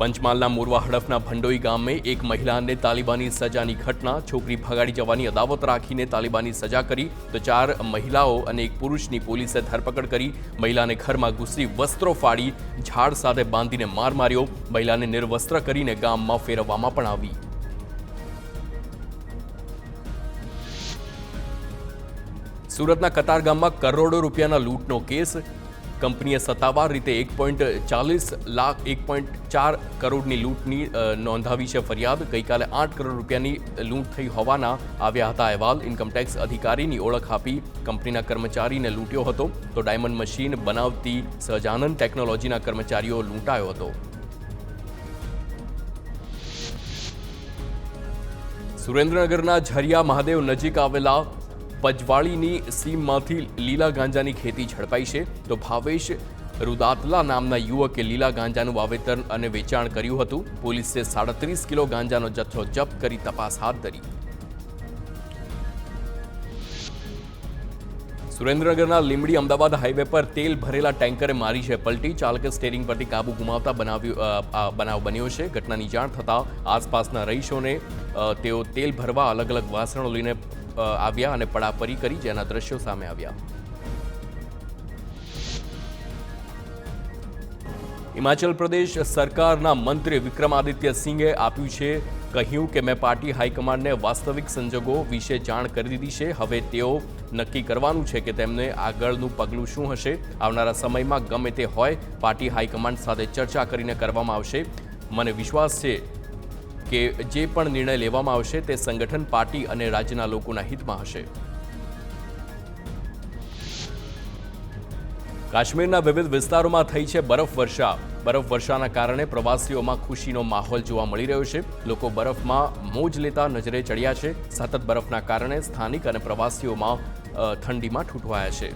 પંચમહાલના મોરવા હડફના ભંડોઈ ગામે એક મહિલાને તાલિબાની સજાની ઘટના। છોકરી ભગાડી જવાની અદાવત રાખીને તાલિબાની સજા કરી તો 4 મહિલાઓ અને એક પુરુષની પોલીસે ધરપકડ કરી। મહિલાને ઘરમાં ઘૂસી વસ્ત્રો ફાડી ઝાડ સાથે બાંધીને માર માર્યો। મહિલાને નિર્વસ્ત્ર કરીને ગામમાં ફેરવવામાં પણ આવી। સુરતના કતારગામમાં કરોડો રૂપિયાના લૂંટનો કેસ। કંપનીએ સત્તાવાર રીતે 1.4 કરોડની લૂંટની નોંધાવી છે ફરિયાદ। ગઈકાલે 8 કરોડ રૂપિયાની લૂંટ થઈ હોવાના આવ્યા હતા અહેવાલ। ઇન્કમટેક્સ અધિકારીની ઓળખ આપી કંપનીના કર્મચારીને લૂંટ્યો હતો તો ડાયમંડ મશીન બનાવતી સહજાનંદ ટેકનોલોજીના કર્મચારીઓ લૂંટાયો હતો। સુરેન્દ્રનગરના ઝરિયા મહાદેવ નજીક આવેલા પજવાળીની સીમમાંથી લીલા ગાંજાની ખેતી ઝડપાઈ છે તો ભાવેશ રુદાતલા નામના યુવકે લીલા ગાંજાનું વાવેતર અને વેચાણ કર્યું હતું। પોલીસે 37 કિલો ગાંજાનો જથ્થો જપ્ત કરી તપાસ હાથ ધરી। સુરેન્દ્રનગરના લીંબડી અમદાવાદ હાઈવે પર તેલ ભરેલા ટેન્કરે મારી છે પલટી। ચાલકે સ્ટીયરિંગ પરથી કાબુ ગુમાવતા બનાવ બન્યો છે। ઘટનાની જાણ થતાં આસપાસના રહીશોને તેઓ તેલ ભરવા અલગ અલગ વાસણો લઈને આવ્યા અને પડાપડી કરી જેના દ્રશ્યો સામે આવ્યા। હિમાચલ પ્રદેશ સરકારના મંત્રી વિક્રમાદિત્ય સિંઘે કહ્યું કે મેં પાર્ટી હાઈકમાન્ડને વાસ્તવિક સંજોગો વિશે જાણ કરી દીધી છે। હવે તેઓ નક્કી કરવાનું છે કે તેમને આગળનું પગલું શું હશે। આવનારા સમયમાં ગમે તે હોય પાર્ટી હાઈકમાન્ડ સાથે ચર્ચા કરીને કરવામાં આવશે। મને વિશ્વાસ છે કે જે પણ નિર્ણય લેવામાં આવશે તે સંગઠન પાર્ટી અને રાજ્યના લોકોના હિતમાં હશે। કાશ્મીરના વિવિધ વિસ્તારોમાં થઈ છે બરફવર્ષા। બરફવર્ષાના કારણે પ્રવાસીઓમાં ખુશીનો માહોલ જોવા મળી રહ્યો છે। લોકો બરફમાં મોજ લેતા નજરે ચડ્યા છે। સતત બરફના કારણે સ્થાનિક અને પ્રવાસીઓમાં ઠંડીમાં ઠૂંઠવાયા છે।